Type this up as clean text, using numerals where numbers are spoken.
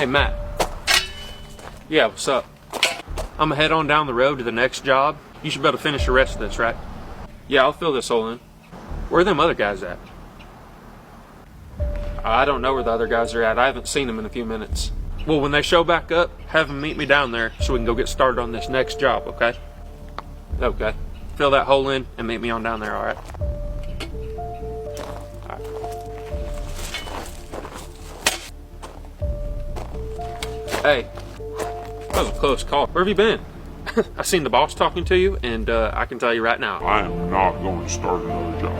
Hey, Matt. Yeah, what's up? I'm gonna head on down the road to the next job. You should be able to finish the rest of this, right? Yeah, I'll fill this hole in. Where are them other guys at? I don't know where the other guys are at. I haven't seen them in a few minutes. Well, when they show back up, have them meet me down there so we can go get started on this next job, okay? Okay. Fill that hole in and meet me on down there, all right? Hey, that was a close call. Where have you been? I seen the boss talking to you, and I can tell you right now. I am not going to start another job.